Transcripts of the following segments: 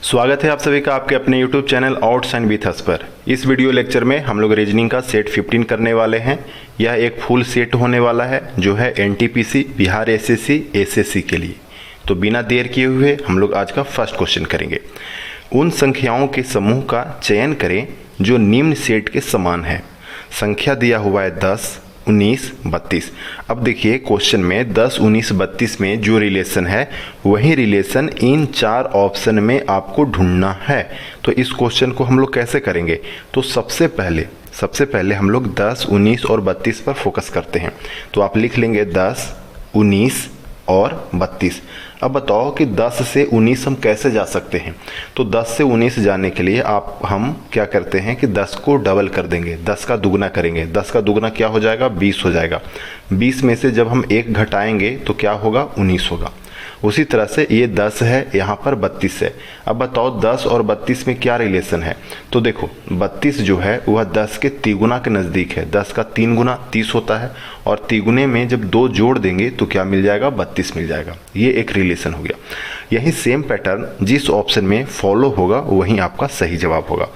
स्वागत है आप सभी का आपके अपने YouTube channel outshine with us पर। इस वीडियो लेक्चर में हम लोग रीजनिंग का सेट 15 करने वाले हैं। यह एक फुल सेट होने वाला है जो है NTPC, बिहार SSC, SSC के लिए। तो बिना देर किए हुए हम लोग आज का फर्स्ट क्वेश्चन करेंगे। उन संख्याओं के समूह का चयन करें जो निम्न सेट के समान है। संख्या दिया हुआ है 10, 19, 32। अब देखिए क्वेश्चन में 10, 19, 32 में जो रिलेशन है वही रिलेशन इन चार ऑप्शन में आपको ढूंढना है। तो इस क्वेश्चन को हम लोग कैसे करेंगे? तो सबसे पहले हम लोग 10, 19 और 32 पर फोकस करते हैं। तो आप लिख लेंगे 10, 19 और 32। अब बताओ कि 10 से 19 हम कैसे जा सकते हैं? तो 10 से 19 जाने के लिए हम क्या करते हैं कि 10 को डबल कर देंगे, 10 का दुगना करेंगे। 10 का दुगना क्या हो जाएगा? 20 हो जाएगा। 20 में से जब हम 1 घटाएंगे तो क्या होगा? 19 होगा। उसी तरह से ये 10 है, यहाँ पर 32 है। अब बताओ 10 और 32 में क्या रिलेशन है? तो देखो 32 जो है वह 10 के तिगुना के नज़दीक है। 10 का 3 गुना 30 होता है और तिगुने में जब 2 जोड़ देंगे तो क्या मिल जाएगा? 32 मिल जाएगा। ये एक रिलेशन हो गया। यही सेम पैटर्न जिस ऑप्शन में फॉलो होगा वही आपका सही जवाब होगा।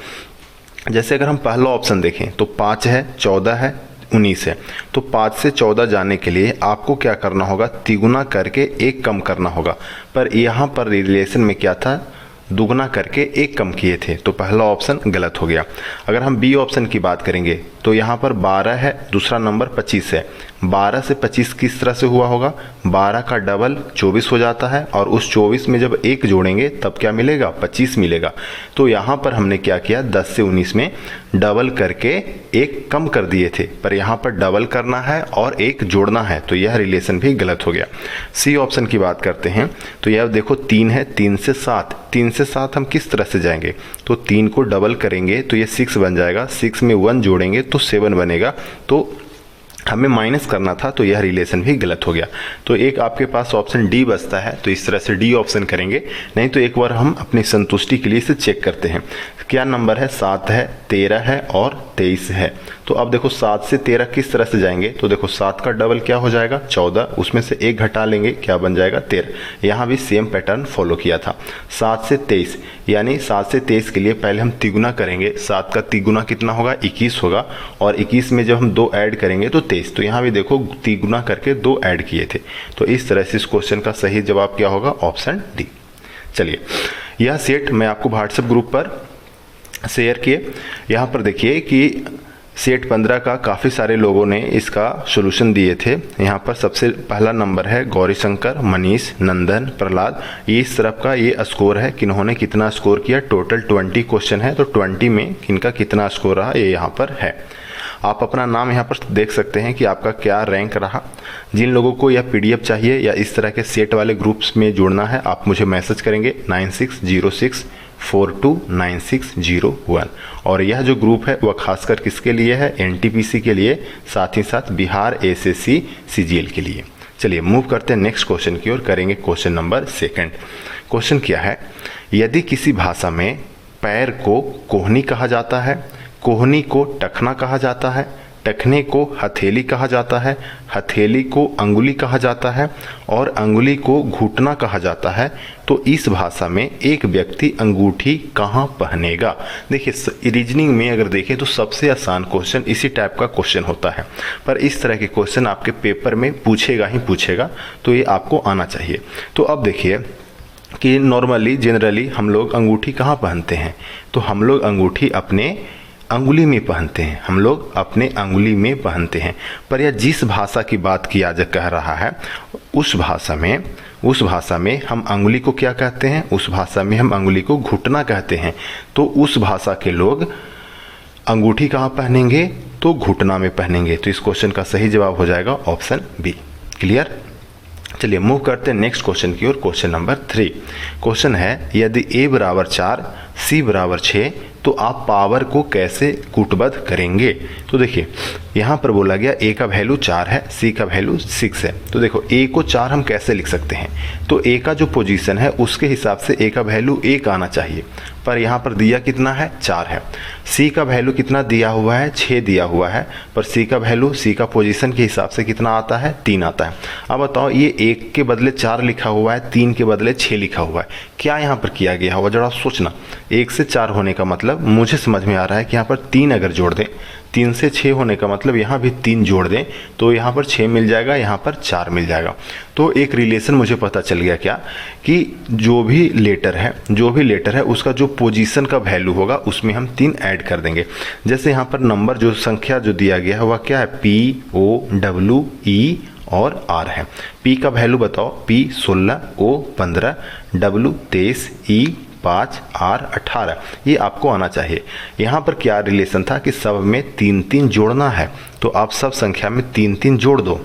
जैसे अगर हम पहला ऑप्शन देखें तो 5 है, 14 है, 19 है। तो 5 से 14 जाने के लिए आपको क्या करना होगा? तिगुना करके 1 कम करना होगा। पर यहाँ पर रिलेशन में क्या था? दुगना करके 1 कम किए थे। तो पहला ऑप्शन गलत हो गया। अगर हम बी ऑप्शन की बात करेंगे तो यहाँ पर 12 है, दूसरा नंबर 25 है। 12 से 25 किस तरह से हुआ होगा? 12 का डबल 24 हो जाता है और उस 24 में जब 1 जोड़ेंगे तब क्या मिलेगा? 25 मिलेगा। तो यहाँ पर हमने क्या किया? 10 से 19 में डबल करके 1 कम कर दिए थे, पर यहाँ पर डबल करना है और 1 जोड़ना है। तो यह रिलेशन भी गलत हो गया। सी ऑप्शन की बात करते हैं तो यह देखो 3 है, 3 से 7। 3 से 7 हम किस तरह से जाएंगे? तो 3 को डबल करेंगे तो ये 6 बन जाएगा। 6 में 1 जोड़ेंगे तो 7 बनेगा। तो हमें माइनस करना था, तो यह रिलेशन भी गलत हो गया। तो एक आपके पास ऑप्शन डी बचता है, तो इस तरह से डी ऑप्शन करेंगे। नहीं तो एक बार हम अपनी संतुष्टि के लिए इसे चेक करते हैं। क्या नंबर है? 7 है, 13 है और 23 है। तो अब देखो 7 से 13 किस तरह से जाएंगे? तो देखो 7 का डबल क्या हो जाएगा? 14। उसमें से 1 घटा लेंगे, क्या बन जाएगा? 13। यहाँ भी सेम पैटर्न फॉलो किया था। 7 से 23 यानी 7 से 23 के लिए पहले हम तिगुना करेंगे। 7 का तिगुना कितना होगा? 21 होगा। और 21 में जब हम 2 ऐड करेंगे तो 23। तो यहाँ भी देखो तिगुना करके 2 ऐड किए थे। तो इस तरह से इस क्वेश्चन का सही जवाब क्या होगा? Option D. चलिए, यह सेट मैं आपको व्हाट्सएप ग्रुप पर शेयर किए। यहाँ पर देखिए कि सेट 15 का काफ़ी सारे लोगों ने इसका सॉल्यूशन दिए थे। यहाँ पर सबसे पहला नंबर है गौरी शंकर, मनीष, नंदन, प्रहलाद। ये इस तरफ का ये स्कोर है, किन्होंने कितना स्कोर किया। टोटल 20 क्वेश्चन है, तो 20 में किनका कितना स्कोर रहा ये यहाँ पर है। आप अपना नाम यहाँ पर देख सकते हैं कि आपका क्या रैंक रहा। जिन लोगों को यह PDF चाहिए या इस तरह के सेट वाले ग्रुप्स में जुड़ना है, आप मुझे मैसेज करेंगे 9606429601। और यह जो ग्रुप है वह खासकर किसके लिए है? NTPC के लिए, साथ ही साथ बिहार SSC CGL के लिए। चलिए मूव करते हैं नेक्स्ट क्वेश्चन की ओर। करेंगे क्वेश्चन नंबर 2। क्वेश्चन क्या है? यदि किसी भाषा में पैर को कोहनी कहा जाता है, कोहनी को टखना कहा जाता है, टखने को हथेली कहा जाता है, हथेली को अंगुली कहा जाता है और अंगुली को घुटना कहा जाता है, तो इस भाषा में एक व्यक्ति अंगूठी कहाँ पहनेगा? देखिए रीजनिंग में अगर देखें तो सबसे आसान क्वेश्चन इसी टाइप का क्वेश्चन होता है, पर इस तरह के क्वेश्चन आपके पेपर में पूछेगा ही पूछेगा, तो ये आपको आना चाहिए। तो अब देखिए कि नॉर्मली जनरली हम लोग अंगूठी कहाँ पहनते हैं? तो हम लोग अंगूठी अपने अंगुली में पहनते हैं। हम लोग अपने अंगुली में पहनते हैं। पर यह जिस भाषा की बात किया जा कह रहा है उस भाषा में हम अंगुली को क्या कहते हैं? उस भाषा में हम अंगुली को घुटना कहते हैं। तो उस भाषा के लोग अंगूठी कहाँ पहनेंगे? तो घुटना में पहनेंगे। तो इस क्वेश्चन का सही जवाब हो जाएगा ऑप्शन बी। क्लियर? चलिए मूव करते हैं नेक्स्ट क्वेश्चन की ओर। Question number 3। क्वेश्चन है यदि a बराबर 4, c बराबर 6 तो आप पावर को कैसे कूटबद्ध करेंगे? तो देखिए यहाँ पर बोला गया a का वैल्यू 4 है, c का वैल्यू 6 है। तो देखो a को 4 हम कैसे लिख सकते हैं? तो a का जो पोजीशन है उसके हिसाब से a का वैल्यू 1 आना चाहिए। पर यहाँ पर दिया कितना है 4 है। सी का वैल्यू कितना दिया हुआ है 6 दिया हुआ है, पर सी का वैल्यू सी का पोजीशन के हिसाब से कितना आता है 3 आता है। अब बताओ ये 1 के बदले 4 लिखा हुआ है, 3 के बदले 6 लिखा हुआ है, क्या यहाँ पर किया गया होगा जरा सोचना। 1 से 4 होने का मतलब मुझे समझ में आ रहा है कि यहाँ पर 3 अगर जोड़ दें, 3 से 6 होने का मतलब यहाँ भी 3 जोड़ दें तो यहाँ पर 6 मिल जाएगा, यहाँ पर 4 मिल जाएगा। तो एक रिलेशन मुझे पता चल गया क्या कि जो भी लेटर है उसका जो पोजीशन का वैल्यू होगा उसमें हम 3 ऐड कर देंगे। जैसे यहाँ पर नंबर जो संख्या जो दिया गया है वह क्या है POWE और R है। P का वैल्यू बताओ, P 16, O 15, W 23, E 5, R 18, ये आपको आना चाहिए। यहाँ पर क्या रिलेशन था कि सब में 3-3 जोड़ना है, तो आप सब संख्या में 3-3 जोड़ दो।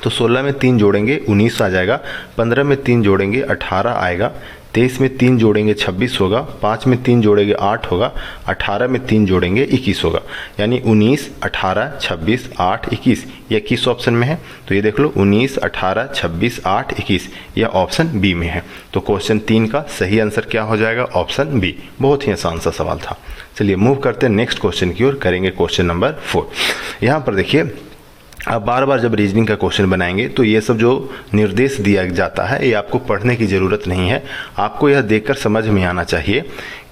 तो 16 में 3 जोड़ेंगे 19 आ जाएगा, 15 में 3 जोड़ेंगे 18 आएगा, 23 में 3 जोड़ेंगे 26 होगा, 5 में 3 जोड़ेंगे 8 होगा, 18 में 3 जोड़ेंगे 21 होगा। यानी 19, 18, 26, 8, 21, यह किस ऑप्शन में है? तो ये देख लो 19, 18, 26, 8, 21, यह ऑप्शन बी में है। तो क्वेश्चन 3 का सही आंसर क्या हो जाएगा? Option B. बहुत ही आसान सा सवाल था। चलिए मूव करते हैं नेक्स्ट क्वेश्चन की ओर, करेंगे क्वेश्चन नंबर 4। यहाँ पर देखिए, आप बार बार जब रीजनिंग का क्वेश्चन बनाएंगे तो ये सब जो निर्देश दिया जाता है ये आपको पढ़ने की ज़रूरत नहीं है। आपको यह देखकर समझ में आना चाहिए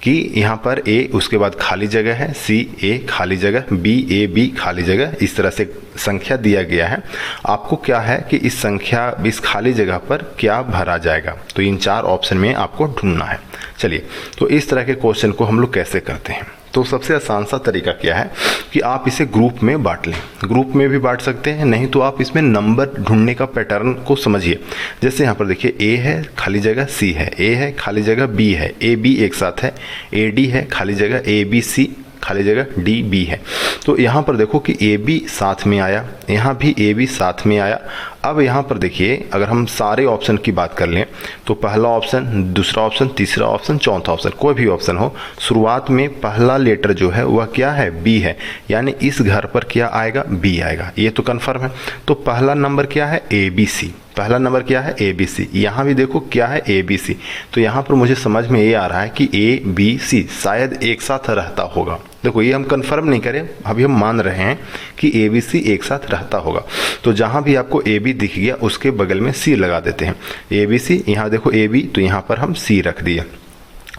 कि यहाँ पर ए उसके बाद खाली जगह है, सी ए खाली जगह, बी ए बी खाली जगह, इस तरह से संख्या दिया गया है। आपको क्या है कि इस खाली जगह पर क्या भरा जाएगा, तो इन 4 ऑप्शन में आपको ढूंढना है। चलिए, तो इस तरह के क्वेश्चन को हम लोग कैसे करते हैं? तो सबसे आसान सा तरीका क्या है कि आप इसे ग्रुप में बांट लें। ग्रुप में भी बांट सकते हैं, नहीं तो आप इसमें नंबर ढूंढने का पैटर्न को समझिए। जैसे यहाँ पर देखिए, ए है खाली जगह सी है, ए है खाली जगह बी है, ए बी एक साथ है, ए डी है खाली जगह ए बी सी खाली जगह डी बी है। तो यहाँ पर देखो कि ए बी साथ में आया, यहाँ भी ए बी साथ में आया। अब यहाँ पर देखिए, अगर हम सारे ऑप्शन की बात कर लें तो पहला ऑप्शन, दूसरा ऑप्शन, तीसरा ऑप्शन, चौथा ऑप्शन, कोई भी ऑप्शन हो, शुरुआत में पहला लेटर जो है वह क्या है? बी है। यानी इस घर पर क्या आएगा? बी आएगा, ये तो कन्फर्म है। तो पहला नंबर क्या है? A B C. पहला नंबर क्या है? A B C. यहाँ भी देखो क्या है? A B C. तो यहाँ पर मुझे समझ में ये आ रहा है कि ए बी सी शायद एक साथ रहता होगा। देखो, ये हम कंफर्म नहीं करें, अभी हम मान रहे हैं कि ए बी सी एक साथ रहता होगा। तो जहाँ भी आपको ए बी दिख गया उसके बगल में सी लगा देते हैं। ए बी सी, यहाँ देखो ए बी, तो यहाँ पर हम सी रख दिए।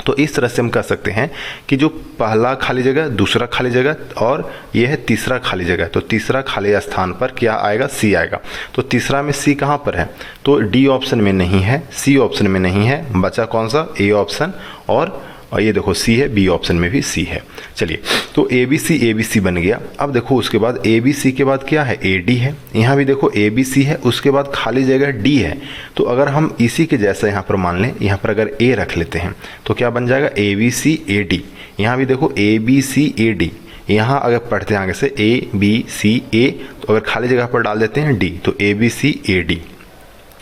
तो इस तरह से हम कह सकते हैं कि जो पहला खाली जगह, दूसरा खाली जगह और यह है तीसरा खाली जगह, तो तीसरा खाली स्थान पर क्या आएगा? सी आएगा। तो तीसरा में सी कहाँ पर है? तो डी ऑप्शन में नहीं है, सी ऑप्शन में नहीं है, बचा कौन सा? A option. और ये देखो सी है, बी ऑप्शन में भी सी है। चलिए, तो ए बी सी बन गया। अब देखो उसके बाद ए बी सी के बाद क्या है? ए डी है। यहाँ भी देखो ए बी सी है, उसके बाद खाली जगह डी है। तो अगर हम इसी के जैसा यहाँ पर मान लें, यहाँ पर अगर ए रख लेते हैं तो क्या बन जाएगा? A B C A D. यहाँ भी देखो A B C A D. यहाँ अगर पढ़ते हैं आगे से ए बी सी ए, तो अगर खाली जगह पर डाल देते हैं डी, तो ए बी सी ए डी।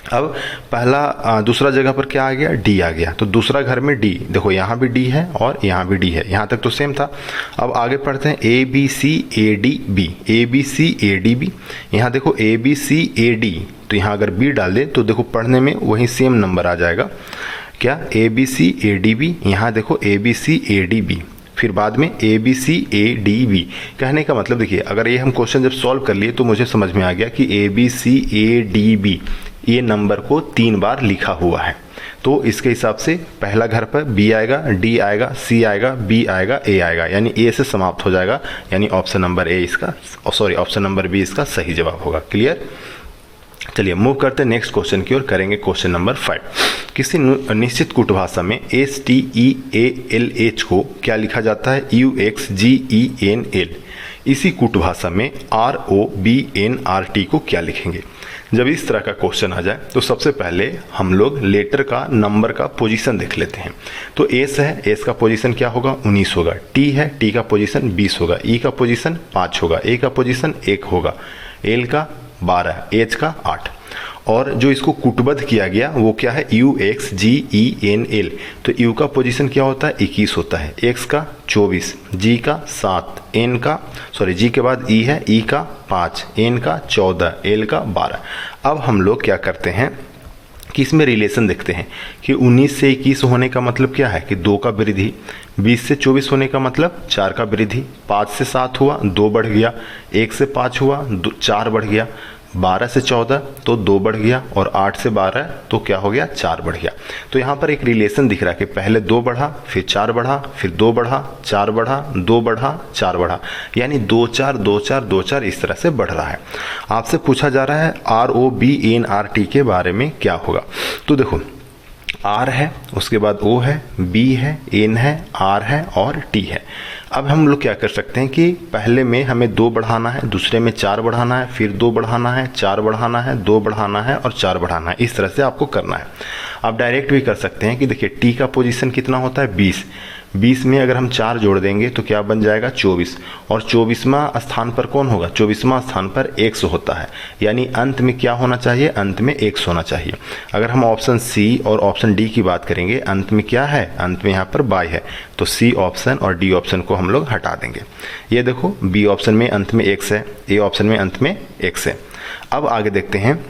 अब दूसरा जगह पर क्या आ गया? डी आ गया। तो दूसरा घर में डी, देखो यहाँ भी डी है और यहाँ भी डी है, यहाँ तक तो सेम था। अब आगे पढ़ते हैं A B C A D B, A B C A D B. यहाँ देखो A B C A D, तो यहाँ अगर बी डाल दें तो देखो पढ़ने में वही सेम नंबर आ जाएगा। क्या? A B C A D B. यहाँ देखो A B C A D B, फिर बाद में A B C A D B. कहने का मतलब देखिए, अगर ये हम क्वेश्चन जब सॉल्व कर लिए तो मुझे समझ में आ गया कि A B C A D B ये नंबर को 3 बार लिखा हुआ है। तो इसके हिसाब से पहला घर पर बी आएगा, डी आएगा, सी आएगा, बी आएगा, ए आएगा, यानी ए से समाप्त हो जाएगा। यानी ऑप्शन नंबर ए इसका, ऑप्शन नंबर बी इसका सही जवाब होगा। क्लियर? चलिए मूव करते हैं नेक्स्ट क्वेश्चन की ओर, करेंगे क्वेश्चन नंबर 5। किसी निश्चित कूट भाषा में STEALH को क्या लिखा जाता है? UXGENL। इसी कूट भाषा में ROBNRT को क्या लिखेंगे? जब इस तरह का क्वेश्चन आ जाए तो सबसे पहले हम लोग लेटर का नंबर का पोजीशन देख लेते हैं। तो एस है, एस का पोजीशन क्या होगा? 19 होगा। टी है, टी का पोजीशन 20 होगा। ई का पोजीशन 5 होगा। ए का पोजीशन 1 होगा। एल का 12, एच का 8। और जो इसको कूटबद्ध किया गया वो क्या है? UXGENL। तो यू का पोजीशन क्या होता है? 21 होता है। एक्स का 24, जी का 7, जी के बाद ई है, ई का 5, एन का 14, एल का 12। अब हम लोग क्या करते हैं कि इसमें रिलेशन देखते हैं कि 19 से 21 होने का मतलब क्या है कि 2 का वृद्धि, 20 से 24 होने का मतलब 4 का वृद्धि, 5 से 7 हुआ 2 बढ़ गया, 1 से 5 हुआ 4 बढ़ गया, 12 से 14 तो 2 बढ़ गया, और 8 से 12 तो क्या हो गया 4 बढ़ गया। तो यहाँ पर एक रिलेशन दिख रहा है कि पहले 2 बढ़ा, फिर 4 बढ़ा, फिर 2 बढ़ा, 4 बढ़ा, 2 बढ़ा, 4 बढ़ा, यानी 2 4 2 4 2 4 इस तरह से बढ़ रहा है। आपसे पूछा जा रहा है ROBNRT के बारे में क्या होगा। तो देखो R है, उसके बाद O है, B है, N है, R है और T है। अब हम लोग क्या कर सकते हैं कि पहले में हमें 2 बढ़ाना है, दूसरे में 4 बढ़ाना है, फिर 2 बढ़ाना है, 4 बढ़ाना है, 2 बढ़ाना है और 4 बढ़ाना है। इस तरह से आपको करना है। आप डायरेक्ट भी कर सकते हैं कि देखिए T का पोजीशन कितना होता है 20, 20 में अगर हम 4 जोड़ देंगे तो क्या बन जाएगा 24, और 24वां स्थान पर कौन होगा, 24वां स्थान पर 100 होता है, यानी अंत में क्या होना चाहिए, अंत में 100 होना चाहिए। अगर हम ऑप्शन सी और ऑप्शन डी की बात करेंगे, अंत में क्या है, अंत में यहाँ पर बाई है, तो सी ऑप्शन और डी ऑप्शन को हम लोग हटा देंगे। ये देखो बी ऑप्शन में अंत में x है, ए ऑप्शन में अंत में x है। अब आगे देखते हैं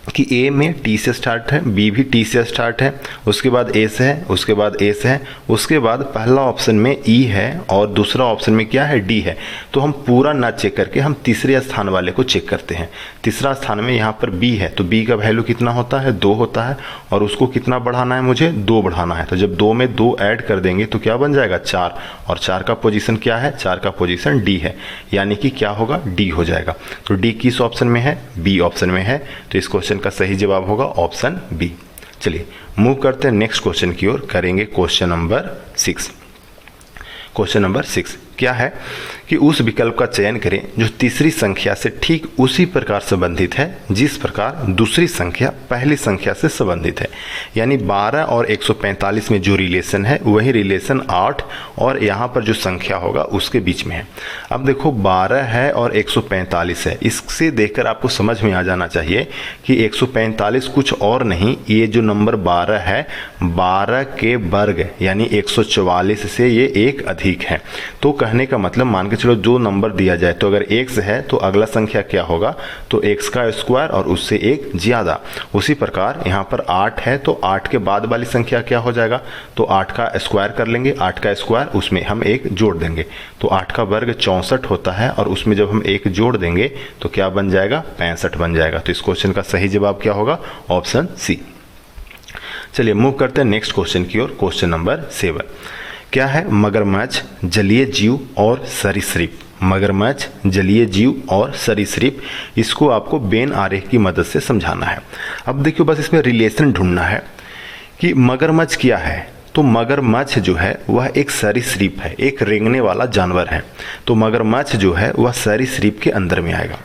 कि ए में टी से स्टार्ट है, बी भी टी से स्टार्ट है, उसके बाद ए से है, उसके बाद ए से है, उसके बाद पहला ऑप्शन में ई है और दूसरा ऑप्शन में क्या है डी है। तो हम पूरा ना चेक करके हम तीसरे स्थान वाले को चेक करते हैं। तीसरा स्थान में यहाँ पर बी है, तो बी का वैल्यू कितना होता है 2 होता है, और उसको कितना बढ़ाना है, मुझे 2 बढ़ाना है। तो जब 2 में 2 ऐड कर देंगे तो क्या बन जाएगा 4, और 4 का पोजीशन क्या है, 4 का पोजीशन डी है, यानी कि क्या होगा डी हो जाएगा। तो डी किस ऑप्शन में है, बी ऑप्शन में है, तो इस क्वेश्चन का सही जवाब होगा ऑप्शन बी। चलिए मूव करते हैं नेक्स्ट क्वेश्चन की ओर, करेंगे क्वेश्चन नंबर 6। क्वेश्चन नंबर 6 क्या है कि उस विकल्प का चयन करें जो तीसरी संख्या से ठीक उसी प्रकार संबंधित है जिस प्रकार दूसरी संख्या पहली संख्या से संबंधित है। यानी 12 और 145 में जो रिलेशन है वही रिलेशन 8 और यहाँ पर जो संख्या होगा उसके बीच में है। अब देखो 12 है और 145 है, इससे देखकर आपको समझ में आ जाना चाहिए कि 145 कुछ और नहीं, ये जो नंबर 12 है 12 के वर्ग यानी 144 से ये एक अधिक है। तो कहने का मतलब मान के चलो जो नंबर दिया जाए, तो अगर x है तो अगला संख्या क्या होगा, तो x का स्क्वायर और उससे एक ज्यादा। उसी प्रकार यहाँ पर 8 है तो 8 के बाद वाली संख्या क्या हो जाएगा, तो 8 का स्क्वायर कर लेंगे, 8 का स्क्वायर उसमें हम एक जोड़ देंगे, तो 8 का वर्ग 64 होता है, और उसमें जब हम एक जोड़ देंगे तो क्या बन जाएगा 65 बन जाएगा। तो इस क्वेश्चन का सही जवाब क्या होगा, ऑप्शन सी। चलिए मूव करते हैं नेक्स्ट क्वेश्चन की ओर। क्वेश्चन नंबर 7 क्या है, मगरमच्छ जलीय जीव और सरीसृप। मगरमच्छ जलीय जीव और सरीसृप, इसको आपको वेन आरेख की मदद से समझाना है। अब देखियो बस इसमें रिलेशन ढूंढना है कि मगरमच्छ क्या है। तो मगरमच्छ जो है वह एक सरीसृप है, एक रेंगने वाला जानवर है। तो मगरमच्छ जो है वह सरीसृप के अंदर में आएगा।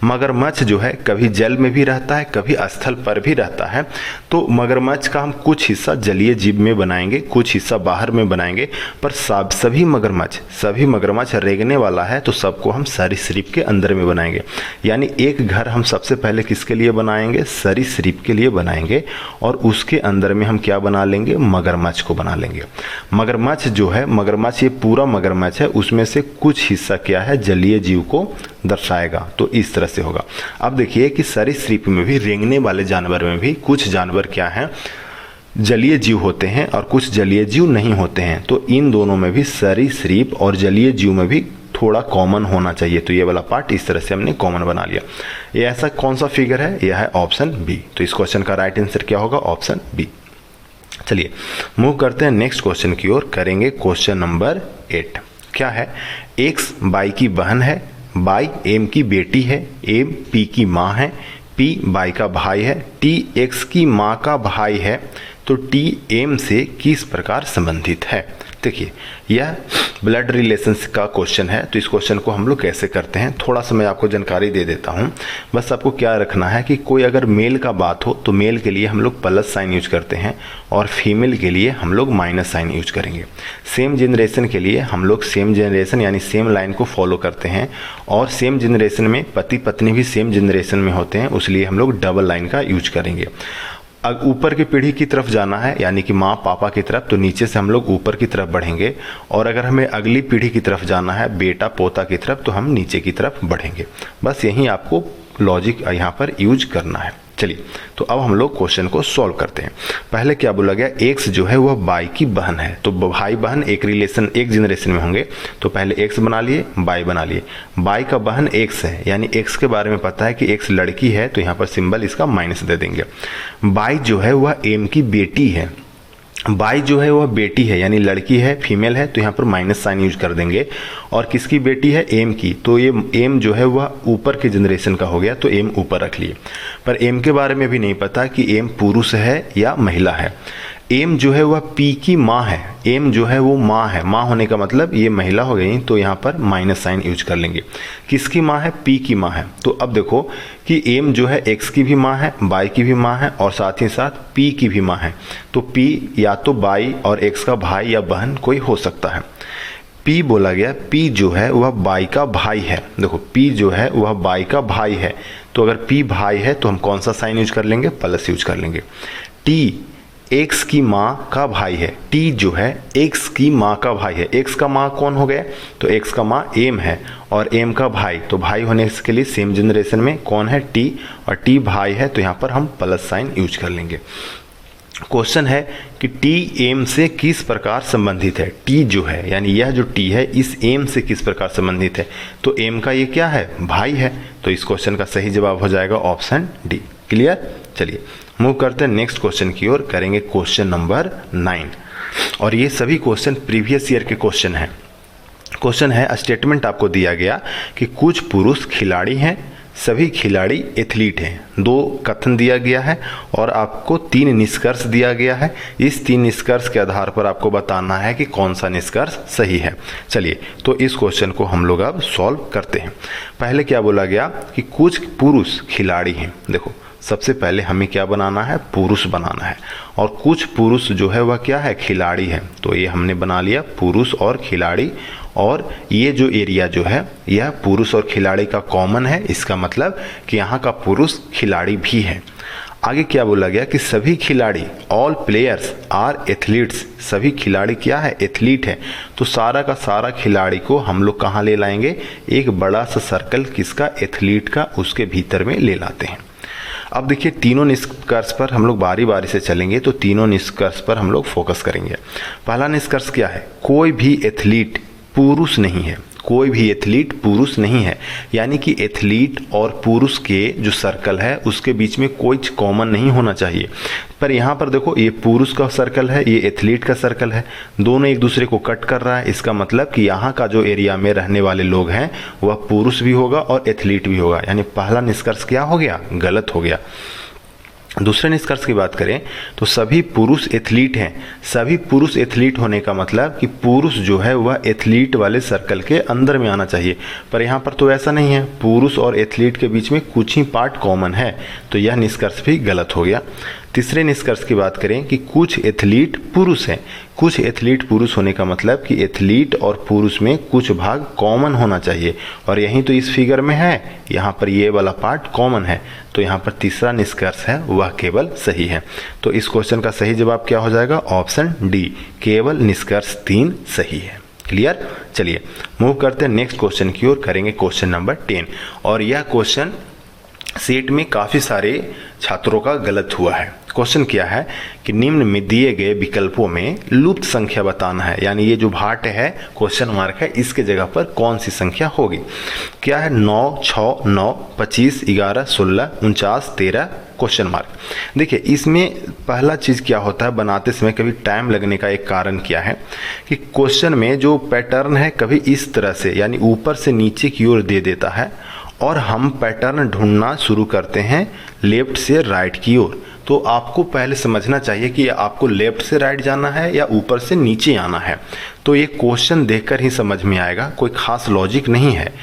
मगरमच्छ जो है कभी जल में भी रहता है, कभी स्थल पर भी रहता है। तो मगरमच्छ का हम कुछ हिस्सा जलीय जीव में बनाएंगे, कुछ हिस्सा बाहर में बनाएंगे, पर सभी मगरमच्छ रेंगने वाला है तो सबको हम सरीसृप के अंदर में बनाएंगे। यानी एक घर हम सबसे पहले किसके लिए बनाएंगे, सरीसृप के लिए बनाएंगे, और उसके अंदर में हम क्या बना लेंगे, मगरमच्छ को बना लेंगे। मगरमच्छ जो है, मगरमच्छ ये पूरा मगरमच्छ है, उसमें से कुछ हिस्सा क्या है जलीय जीव को दर्शाएगा। तो इस तरह से होगा। अब देखिए कि सरीसृप में भी, रेंगने वाले जानवर में भी कुछ जानवर क्या हैं, जलीय जीव होते हैं और कुछ जलीय जीव नहीं होते हैं। तो इन दोनों में भी, सरीसृप और जलीय जीव में भी थोड़ा कॉमन होना चाहिए। तो ये वाला पार्ट इस तरह से हमने कॉमन बना लिया। ये ऐसा कौन सा फिगर है, यह है ऑप्शन बी। तो इस क्वेश्चन का राइट आंसर क्या होगा, ऑप्शन बी। चलिए मूव करते हैं नेक्स्ट क्वेश्चन की ओर, करेंगे क्वेश्चन नंबर 8। क्या है, एक्स बाई की बहन है, बाई एम की बेटी है, एम पी की माँ है, पी बाई का भाई है, टी एक्स की माँ का भाई है, तो टी एम से किस प्रकार संबंधित है। देखिए यह ब्लड रिलेशंस का क्वेश्चन है। तो इस क्वेश्चन को हम लोग कैसे करते हैं, थोड़ा सा मैं आपको जानकारी दे देता हूं। बस आपको क्या रखना है कि कोई अगर मेल का बात हो तो मेल के लिए हम लोग प्लस साइन यूज करते हैं और फीमेल के लिए हम लोग माइनस साइन यूज करेंगे। सेम जनरेशन के लिए हम लोग सेम जनरेशन यानी सेम लाइन को फॉलो करते हैं, और सेम जनरेशन में पति पत्नी भी सेम जनरेशन में होते हैं, इसलिए हम लोग डबल लाइन का यूज करेंगे। ऊपर की पीढ़ी की तरफ जाना है यानी कि माँ पापा की तरफ, तो नीचे से हम लोग ऊपर की तरफ बढ़ेंगे, और अगर हमें अगली पीढ़ी की तरफ जाना है बेटा पोता की तरफ, तो हम नीचे की तरफ बढ़ेंगे। बस यही आपको लॉजिक यहाँ पर यूज करना है। चलिए, तो अब हम लोग क्वेश्चन को सॉल्व करते हैं। पहले क्या बोला गया, x जो है वह y की बहन है। तो भाई बहन एक जनरेशन में होंगे, तो पहले x बना लिए, y बना लिए। y का बहन x है, यानी x के बारे में पता है कि x लड़की है, तो यहाँ पर सिंबल इसका माइनस दे देंगे। y जो है वह m की बेटी है, बाई जो है वह बेटी है, यानी लड़की है, फीमेल है, तो यहाँ पर माइनस साइन यूज कर देंगे। और किसकी बेटी है, एम की, तो ये एम जो है वह ऊपर के जनरेशन का हो गया, तो एम ऊपर रख लिए। पर एम के बारे में भी नहीं पता कि एम पुरुष है या महिला है। एम जो है वह पी की माँ है, एम जो है वो माँ है, माँ होने का मतलब ये महिला हो गई, तो यहाँ पर माइनस साइन यूज कर लेंगे। किसकी माँ है, पी की माँ है। तो अब देखो कि एम जो है एक्स की भी माँ है, बाई की भी माँ है, और साथ ही साथ पी की भी माँ है। तो पी या तो बाई और एक्स का भाई या बहन कोई हो सकता है। पी बोला गया, पी जो है वह बाई का भाई है। देखो पी जो है वह बाई का भाई है, तो अगर पी भाई है तो हम कौन सा साइन यूज कर लेंगे, प्लस यूज कर लेंगे। टी एक्स की माँ का भाई है, टी जो है एक्स की माँ का भाई है। एक्स का माँ कौन हो गया, तो एक्स का माँ एम है, और एम का भाई, तो भाई होने के लिए सेम जनरेशन में कौन है, टी, और टी भाई है, तो यहाँ पर हम प्लस साइन यूज कर लेंगे। क्वेश्चन है कि टी एम से किस प्रकार संबंधित है। टी जो है यानी यह जो टी है इस एम से किस प्रकार संबंधित है, तो एम का ये क्या है, भाई है। तो इस क्वेश्चन का सही जवाब हो जाएगा ऑप्शन डी। क्लियर। चलिए मूव करते हैं नेक्स्ट क्वेश्चन की ओर, करेंगे क्वेश्चन नंबर 9। और ये सभी क्वेश्चन प्रीवियस ईयर के क्वेश्चन हैं। क्वेश्चन है, स्टेटमेंट आपको दिया गया कि कुछ पुरुष खिलाड़ी हैं, सभी खिलाड़ी एथलीट हैं। 2 कथन दिया गया है और आपको 3 निष्कर्ष दिया गया है। इस 3 निष्कर्ष के आधार पर आपको बताना है कि कौन सा निष्कर्ष सही है। चलिए तो इस क्वेश्चन को हम लोग अब सॉल्व करते हैं। पहले क्या बोला गया कि कुछ पुरुष खिलाड़ी हैं। देखो सबसे पहले हमें क्या बनाना है, पुरुष बनाना है, और कुछ पुरुष जो है वह क्या है, खिलाड़ी है। तो ये हमने बना लिया पुरुष और खिलाड़ी, और ये जो एरिया जो है यह पुरुष और खिलाड़ी का कॉमन है, इसका मतलब कि यहाँ का पुरुष खिलाड़ी भी है। आगे क्या बोला गया कि सभी खिलाड़ी, ऑल प्लेयर्स आर एथलीट्स, सभी खिलाड़ी क्या है, एथलीट है। तो सारा का सारा खिलाड़ी को हम लोग कहाँ ले लाएंगे, एक बड़ा सा सर्कल किसका, एथलीट का, उसके भीतर में ले लाते हैं। अब देखिए तीनों निष्कर्ष पर हम लोग बारी बारी से चलेंगे, तो तीनों निष्कर्ष पर हम लोग फोकस करेंगे। पहला निष्कर्ष क्या है, कोई भी एथलीट पुरुष नहीं है, कोई भी एथलीट पुरुष नहीं है, यानी कि एथलीट और पुरुष के जो सर्कल है उसके बीच में कोई कॉमन नहीं होना चाहिए। पर यहाँ पर देखो ये पुरुष का सर्कल है, ये एथलीट का सर्कल है, दोनों एक दूसरे को कट कर रहा है। इसका मतलब कि यहाँ का जो एरिया में रहने वाले लोग हैं वह पुरुष भी होगा और एथलीट भी होगा, यानी पहला निष्कर्ष क्या हो गया, गलत हो गया। दूसरे निष्कर्ष की बात करें तो सभी पुरुष एथलीट हैं। सभी पुरुष एथलीट होने का मतलब कि पुरुष जो है वह एथलीट वाले सर्कल के अंदर में आना चाहिए, पर यहाँ पर तो ऐसा नहीं है, पुरुष और एथलीट के बीच में कुछ ही पार्ट कॉमन है, तो यह निष्कर्ष भी गलत हो गया। तीसरे निष्कर्ष की बात करें कि कुछ एथलीट पुरुष हैं। कुछ एथलीट पुरुष होने का मतलब कि एथलीट और पुरुष में कुछ भाग कॉमन होना चाहिए, और यही तो इस फिगर में है, यहाँ पर ये वाला पार्ट कॉमन है, तो यहाँ पर तीसरा निष्कर्ष है वह केवल सही है। तो इस क्वेश्चन का सही जवाब क्या हो जाएगा, ऑप्शन डी, केवल निष्कर्ष 3 सही है। क्लियर। चलिए मूव करते हैं नेक्स्ट क्वेश्चन की ओर, करेंगे क्वेश्चन नंबर 10। और यह क्वेश्चन सेट में काफ़ी सारे छात्रों का गलत हुआ है। क्वेश्चन क्या है कि निम्न में दिए गए विकल्पों में लुप्त संख्या बताना है, यानी ये जो भाट है क्वेश्चन मार्क है, इसके जगह पर कौन सी संख्या होगी। क्या है, 9, 6, 9, 25, 11, 16, 49, 13 क्वेश्चन मार्क। देखिए इसमें पहला चीज़ क्या होता है, बनाते समय कभी टाइम लगने का एक कारण क्या है कि क्वेश्चन में जो पैटर्न है कभी इस तरह से यानी ऊपर से नीचे की ओर दे देता है, और हम पैटर्न ढूंढना शुरू करते हैं लेफ्ट से राइट की ओर। तो आपको पहले समझना चाहिए कि आपको लेफ्ट से राइट जाना है या ऊपर से नीचे आना है। तो ये क्वेश्चन देखकर ही समझ में आएगा, कोई खास लॉजिक नहीं है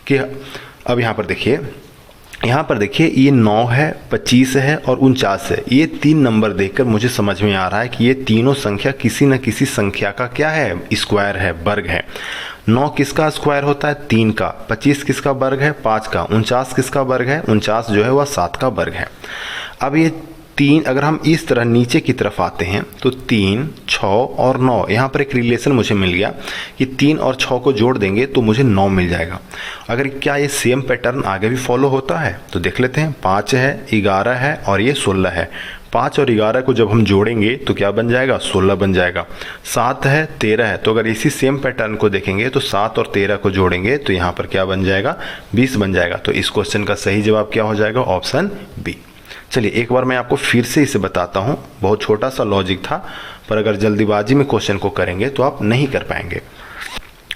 कि अब यहाँ पर देखिए ये 9 है, 25 है और 49 है। ये 3 नंबर देखकर मुझे समझ में आ रहा है कि ये तीनों संख्या किसी न किसी संख्या का क्या है, स्क्वायर है, वर्ग है। 9 किसका स्क्वायर होता है, 3 का। 25 किसका वर्ग है, 5 का। 49 किसका वर्ग है, 49 जो है वह 7 का वर्ग है। अब ये 3 अगर हम इस तरह नीचे की तरफ आते हैं तो 3, 6 और 9, यहाँ पर एक रिलेशन मुझे मिल गया कि 3 और 6 को जोड़ देंगे तो मुझे 9 मिल जाएगा। अगर क्या ये सेम पैटर्न आगे भी फॉलो होता है तो देख लेते हैं। 5 है, 11 है और ये 16 है। 5 और 11 को जब हम जोड़ेंगे तो क्या बन जाएगा, 16 बन जाएगा। 7 है, 13 है, तो अगर इसी सेम पैटर्न को देखेंगे तो 7 और 13 को जोड़ेंगे तो यहाँ पर क्या बन जाएगा, 20 बन जाएगा। तो इस क्वेश्चन का सही जवाब क्या हो जाएगा, ऑप्शन बी। चलिए एक बार मैं आपको फिर से इसे बताता हूँ। बहुत छोटा सा लॉजिक था, पर अगर जल्दीबाजी में क्वेश्चन को करेंगे तो आप नहीं कर पाएंगे।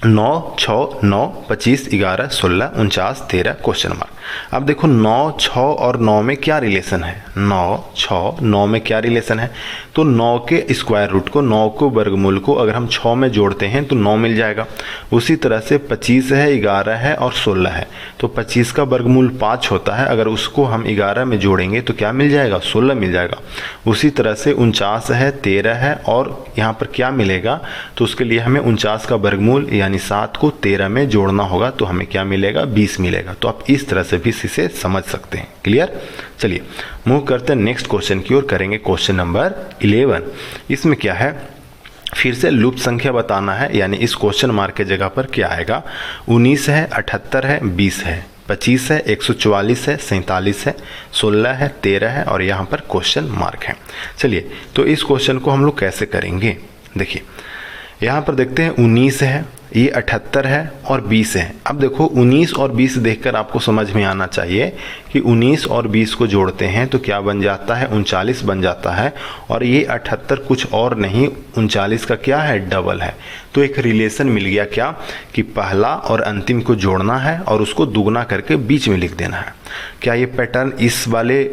9, 6, 9, 25, 11, 16, 49, 13 क्वेश्चन मार्क। अब देखो 9, 6 और 9 में क्या रिलेशन है। 9, 6, 9 में क्या रिलेशन है, तो 9 के स्क्वायर रूट को, 9 को वर्गमूल को अगर हम 6 में जोड़ते हैं तो 9 मिल जाएगा। उसी तरह से 25 है, 11 है और 16 है, तो 25 का वर्गमूल 5 होता है, अगर उसको हम 11 में जोड़ेंगे तो क्या मिल जाएगा, 16 मिल जाएगा। उसी तरह से 49 है, 13 है और यहाँ पर क्या मिलेगा, तो उसके लिए हमें 49 का वर्गमूल यानी 7 को 13 में जोड़ना होगा, तो हमें क्या मिलेगा, 20 मिलेगा। तो आप इस तरह से भी इसे समझ सकते हैं। क्लियर। चलिए मूव करते हैं नेक्स्ट क्वेश्चन की ओर, करेंगे क्वेश्चन नंबर 11। इसमें क्या है, फिर से लुप्त संख्या बताना है, यानी इस क्वेश्चन मार्क के जगह पर क्या आएगा। 19 है, 78 है, 20 है, 25 है, 144 है, 47 है, 16 है, 13 है और यहाँ पर क्वेश्चन मार्क है। चलिए तो इस क्वेश्चन को हम लोग कैसे करेंगे, देखिए यहाँ पर देखते हैं 19 है, ये 78 है और 20 है। अब देखो 19 और 20 देखकर आपको समझ में आना चाहिए कि 19 और 20 को जोड़ते हैं तो क्या बन जाता है, 39 बन जाता है। और ये 78 कुछ और नहीं, 39 का क्या है, डबल है। तो एक रिलेशन मिल गया क्या, कि पहला और अंतिम को जोड़ना है और उसको दुगना करके बीच में लिख देना है। क्या ये पैटर्न इस वाले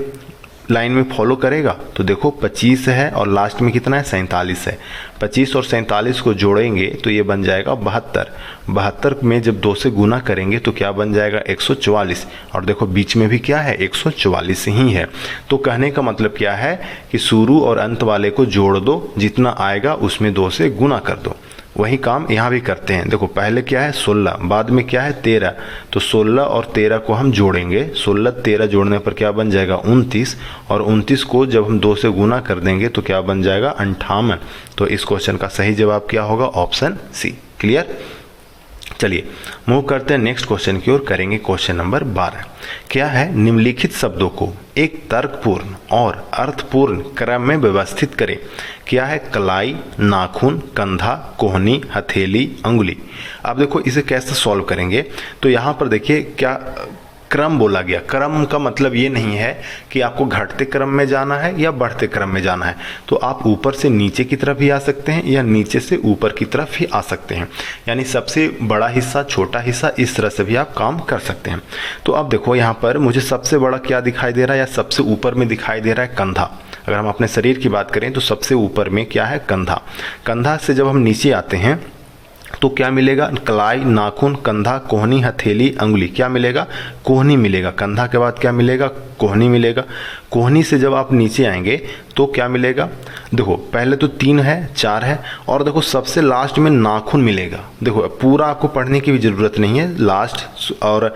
लाइन में फॉलो करेगा, तो देखो 25 है और लास्ट में कितना है, 47 है। 25 और 47 को जोड़ेंगे तो ये बन जाएगा 72। 72 में जब 2 से गुना करेंगे तो क्या बन जाएगा, 144। और देखो बीच में भी क्या है, 144 ही है। तो कहने का मतलब क्या है कि शुरू और अंत वाले को जोड़ दो, जितना आएगा उसमें 2 से गुना कर दो। वही काम यहाँ भी करते हैं। देखो पहले क्या है 16, बाद में क्या है 13, तो 16 और 13 को हम जोड़ेंगे। 16 13 जोड़ने पर क्या बन जाएगा, 29, और 29 को जब हम 2 से गुना कर देंगे तो क्या बन जाएगा, 58। तो इस क्वेश्चन का सही जवाब क्या होगा, ऑप्शन सी। क्लियर। चलिए मूव करते हैं नेक्स्ट क्वेश्चन की ओर, करेंगे क्वेश्चन नंबर 12। क्या है, निम्नलिखित शब्दों को एक तर्कपूर्ण और अर्थपूर्ण क्रम में व्यवस्थित करें। क्या है, कलाई, नाखून, कंधा, कोहनी, हथेली, अंगुली। अब देखो इसे कैसे सॉल्व करेंगे, तो यहाँ पर देखिए क्या क्रम बोला गया। क्रम का मतलब ये नहीं है कि आपको घटते क्रम में जाना है या बढ़ते क्रम में जाना है, तो आप ऊपर से नीचे की तरफ भी आ सकते हैं या नीचे से ऊपर की तरफ ही आ सकते हैं, यानी सबसे बड़ा हिस्सा, छोटा हिस्सा, इस तरह से भी आप काम कर सकते हैं। तो अब देखो यहाँ पर मुझे सबसे बड़ा क्या दिखाई दे रहा है, या सबसे ऊपर में दिखाई दे रहा है कंधा। अगर हम अपने शरीर की बात करें तो सबसे ऊपर में क्या है, कंधा। कंधा से जब हम नीचे आते हैं तो क्या मिलेगा, कलाई, नाखून, कंधा, कोहनी, हथेली, अंगुली। क्या मिलेगा, कोहनी मिलेगा। कंधा के बाद क्या मिलेगा, कोहनी मिलेगा। कोहनी से जब आप नीचे आएंगे तो क्या मिलेगा, देखो पहले तो 3 है, 4 है, और देखो सबसे लास्ट में नाखून मिलेगा। देखो पूरा आपको पढ़ने की भी ज़रूरत नहीं है, लास्ट और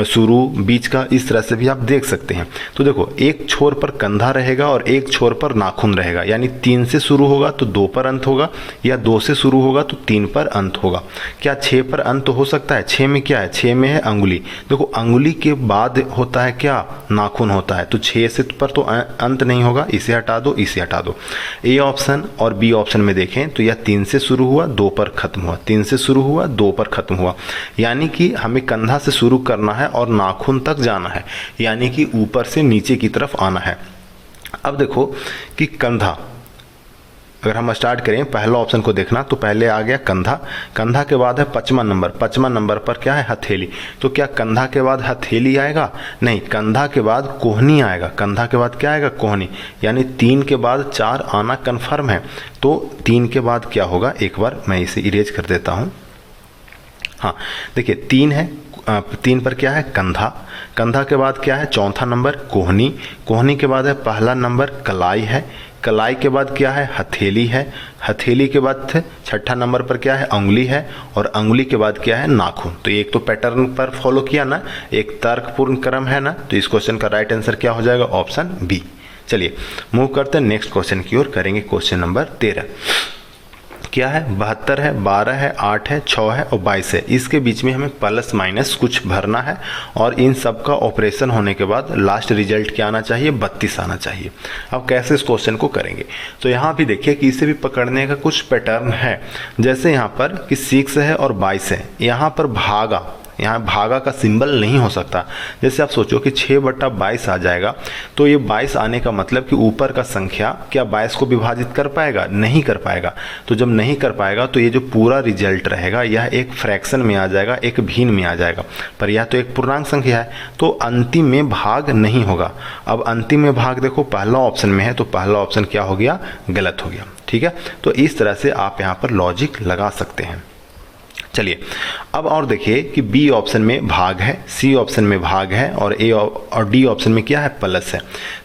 शुरू, बीच का, इस तरह से भी आप देख सकते हैं। तो देखो एक छोर पर कंधा रहेगा और एक छोर पर नाखून रहेगा, यानी 3 से शुरू होगा तो 2 पर अंत होगा, या 2 से शुरू होगा तो 3 पर अंत होगा। क्या 6 पर अंत हो सकता है, 6 में क्या है, 6 में है अंगुली। देखो अंगुली के बाद होता है क्या, नाखून होता है, तो 6 से पर तो अंत नहीं होगा, इसे हटा दो, इसे हटा दो। ए ऑप्शन और बी ऑप्शन में देखें तो यह 3 से शुरू हुआ, 2 पर खत्म हुआ, 3 से शुरू हुआ, 2 पर खत्म हुआ, यानी कि हमें कंधा से शुरू करना है और नाखून तक जाना है, यानी कि ऊपर से नीचे की तरफ आना है। अब देखो कि कंधा, अगर हम स्टार्ट करें पहला ऑप्शन को देखना तो पहले आ गया कंधा। कंधा के बाद है 55 नंबर, 55 नंबर पर क्या है, हथेली। तो क्या कंधा के बाद हथेली आएगा, नहीं, कंधा के बाद कोहनी आएगा। कंधा के बाद क्या आएगा, कोहनी, यानी 3 के बाद 4 आना कन्फर्म है। तो 3 के बाद क्या होगा, एक बार मैं इसे इरेज कर देता हूँ। हाँ देखिए 3 है, 3 पर क्या है, कंधा। कंधा के बाद क्या है, चौथा नंबर कोहनी। कोहनी के बाद है पहला नंबर कलाई है। कलाई के बाद क्या है, हथेली है। हथेली के बाद छठा नंबर पर क्या है, अंगुली है। और अंगुली के बाद क्या है, नाखून। तो एक तो पैटर्न पर फॉलो किया ना, एक तर्कपूर्ण क्रम है ना, तो इस क्वेश्चन का राइट आंसर क्या हो जाएगा, ऑप्शन बी। चलिए मूव करते हैं नेक्स्ट क्वेश्चन की ओर, करेंगे क्वेश्चन नंबर 13। क्या है, 72 है, 12 है, 8 है, 6 है और 22 है। इसके बीच में हमें प्लस माइनस कुछ भरना है और इन सब का ऑपरेशन होने के बाद लास्ट रिजल्ट क्या आना चाहिए, 32 आना चाहिए। अब कैसे इस क्वेश्चन को करेंगे, तो यहाँ भी देखिए कि इसे भी पकड़ने का कुछ पैटर्न है। जैसे यहाँ पर कि 6 है और 22 है, यहाँ पर भागा, यहाँ भागा का सिंबल नहीं हो सकता। जैसे आप सोचो कि 6/22 आ जाएगा, तो ये 22 आने का मतलब कि ऊपर का संख्या क्या 22 को विभाजित कर पाएगा, नहीं कर पाएगा। तो जब नहीं कर पाएगा तो ये जो पूरा रिजल्ट रहेगा यह एक फ्रैक्शन में आ जाएगा, एक भिन्न में आ जाएगा, पर यह तो एक पूर्णांक संख्या है, तो अंतिम में भाग नहीं होगा। अब अंतिम में भाग देखो पहला ऑप्शन में है, तो पहला ऑप्शन क्या हो गया, गलत हो गया। ठीक है, तो इस तरह से आप यहाँ पर लॉजिक लगा सकते हैं। चलिए अब और देखिए कि बी ऑप्शन में भाग है, सी ऑप्शन में भाग है और ए और डी ऑप्शन में क्या है, प्लस है।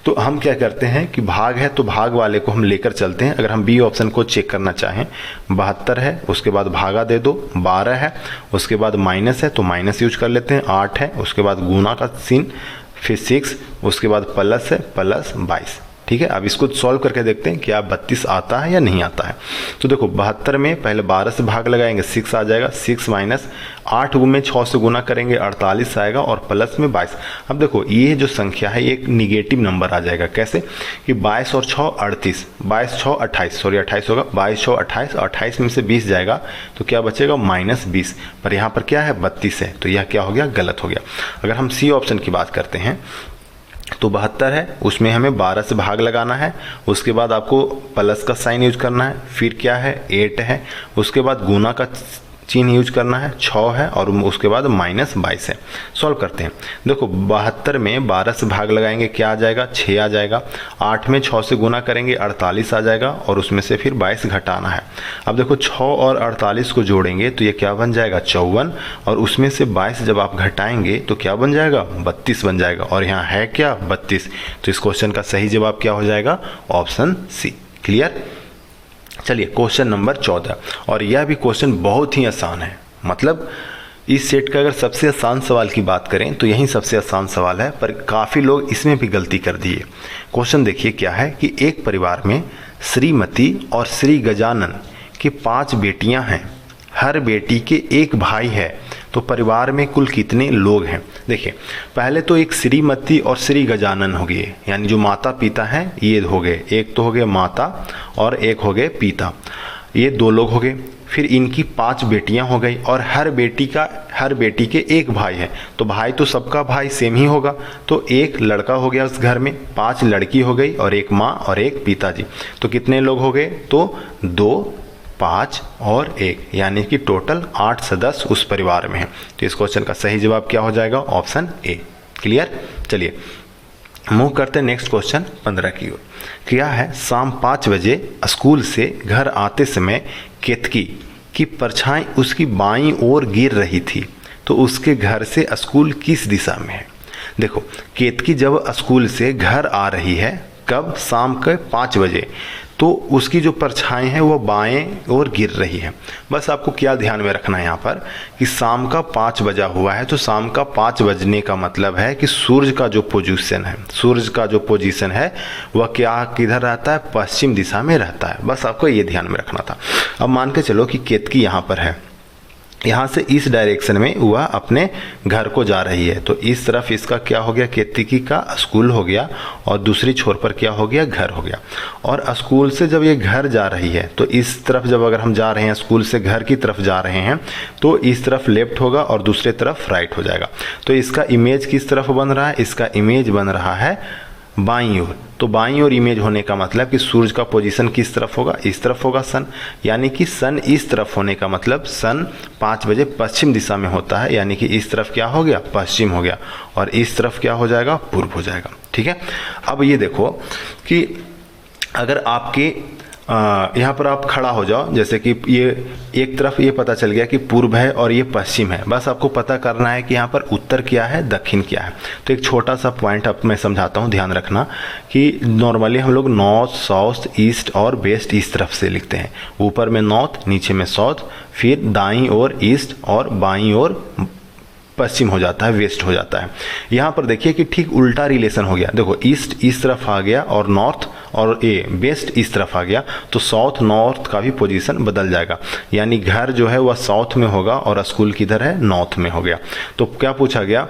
तो हम क्या करते हैं कि भाग है तो भाग वाले को हम लेकर चलते हैं। अगर हम बी ऑप्शन को चेक करना चाहें, 72 है, उसके बाद भागा दे दो, 12 है, उसके बाद माइनस है तो माइनस यूज कर लेते हैं, 8 है, उसके बाद गुना का सीन, फिर 6, उसके बाद प्लस है, प्लस 22। ठीक है, अब इसको सॉल्व करके देखते हैं क्या 32 आता है या नहीं आता है। तो देखो 72 में पहले 12 से भाग लगाएंगे, 6 आ जाएगा, 6 माइनस 8 में 6 से गुना करेंगे, 48 आएगा और प्लस में 22। अब देखो ये जो संख्या है ये एक निगेटिव नंबर आ जाएगा। कैसे कि 22 और 6 38, 22 6 28, सॉरी 28 होगा, 22 6 28, 28 में से 20 जाएगा तो क्या बचेगा, -20। पर यहाँ पर क्या है, 32 है, तो यह क्या हो गया, गलत हो गया। अगर हम सी ऑप्शन की बात करते हैं तो 72 है, उसमें हमें 12 से भाग लगाना है, उसके बाद आपको प्लस का साइन यूज करना है, फिर क्या है 8 है, उसके बाद गुना का चिन्ह यूज करना है, 6 है और उसके बाद -22 है। सॉल्व करते हैं। देखो 72 में 12 से भाग लगाएंगे क्या आ जाएगा, 6 आ जाएगा, 8 में 6 से गुना करेंगे 48 आ जाएगा और उसमें से फिर 22 घटाना है। अब देखो 6 और 48 को जोड़ेंगे तो ये क्या बन जाएगा, 54, और उसमें से 22 जब आप घटाएंगे तो क्या बन जाएगा, 32 बन जाएगा, और यहाँ है क्या, 32। तो इस क्वेश्चन का सही जवाब क्या हो जाएगा, ऑप्शन सी। क्लियर। चलिए क्वेश्चन नंबर 14, और यह भी क्वेश्चन बहुत ही आसान है। मतलब इस सेट का अगर सबसे आसान सवाल की बात करें तो यही सबसे आसान सवाल है, पर काफ़ी लोग इसमें भी गलती कर दिए। क्वेश्चन देखिए क्या है कि एक परिवार में श्रीमती और श्री गजानन की 5 बेटियां हैं, हर बेटी के एक भाई है, तो परिवार में कुल कितने लोग हैं। देखिए पहले तो एक श्रीमती और श्री गजानन हो गए, यानी जो माता पिता हैं ये हो गए, एक तो हो गए माता और एक हो गए पिता, ये 2 लोग हो गए। फिर इनकी 5 बेटियां हो गई और हर बेटी के एक भाई है, तो भाई तो सबका भाई सेम ही होगा, तो एक लड़का हो गया उस घर में, 5 लड़की हो गई और एक माँ और एक पिताजी, तो कितने लोग हो गए, तो 2, 5 और 1, यानी कि टोटल 8 सदस्य उस परिवार में हैं। तो इस क्वेश्चन का सही जवाब क्या हो जाएगा, ऑप्शन ए। क्लियर। चलिए मूव करते हैं नेक्स्ट क्वेश्चन 15 की ओर। क्या है, शाम 5 बजे स्कूल से घर आते समय केतकी की परछाई उसकी बाईं ओर गिर रही थी, तो उसके घर से स्कूल किस दिशा में है। देखो केतकी जब स्कूल से घर आ रही है, कब, शाम के 5 बजे, तो उसकी जो परछाई है वो बाएं ओर गिर रही है। बस आपको क्या ध्यान में रखना है यहाँ पर कि शाम का 5 बजा हुआ है, तो शाम का 5 बजने का मतलब है कि सूर्य का जो पोजीशन है वह क्या किधर रहता है, पश्चिम दिशा में रहता है। बस आपको ये ध्यान में रखना था। अब मान के चलो कि केतकी यहाँ पर है, यहाँ से इस डायरेक्शन में वह अपने घर को जा रही है, तो इस तरफ इसका क्या हो गया, केतकी का स्कूल हो गया, और दूसरी छोर पर क्या हो गया, घर हो गया। और स्कूल से जब ये घर जा रही है तो इस तरफ जब अगर हम जा रहे हैं, स्कूल से घर की तरफ जा रहे हैं, तो इस तरफ लेफ्ट होगा और दूसरे तरफ राइट हो जाएगा। तो इसका इमेज किस तरफ बन रहा है, इसका इमेज बन रहा है बाईं ओर। तो बाईं ओर इमेज होने का मतलब कि सूर्य का पोजीशन किस तरफ होगा, इस तरफ होगा सन, यानी कि सन इस तरफ होने का मतलब सन 5 बजे पश्चिम दिशा में होता है, यानी कि इस तरफ क्या हो गया, पश्चिम हो गया, और इस तरफ क्या हो जाएगा, पूर्व हो जाएगा। ठीक है। अब ये देखो कि अगर आपके यहाँ पर आप खड़ा हो जाओ, जैसे कि ये एक तरफ ये पता चल गया कि पूर्व है और ये पश्चिम है, बस आपको पता करना है कि यहाँ पर उत्तर क्या है, दक्षिण क्या है। तो एक छोटा सा पॉइंट अब मैं समझाता हूँ, ध्यान रखना कि नॉर्मली हम लोग नॉर्थ, साउथ, ईस्ट और वेस्ट इस तरफ से लिखते हैं, ऊपर में नॉर्थ, नीचे में साउथ, फिर दाईं ओर ईस्ट और बाईं ओर पश्चिम हो जाता है, वेस्ट हो जाता है। यहाँ पर देखिए कि ठीक उल्टा रिलेशन हो गया। देखो ईस्ट इस तरफ आ गया और नॉर्थ और वेस्ट इस तरफ आ गया, तो साउथ नॉर्थ का भी पोजीशन बदल जाएगा। यानी घर जो है वह साउथ में होगा और स्कूल किधर है, नॉर्थ में हो गया। तो क्या पूछा गया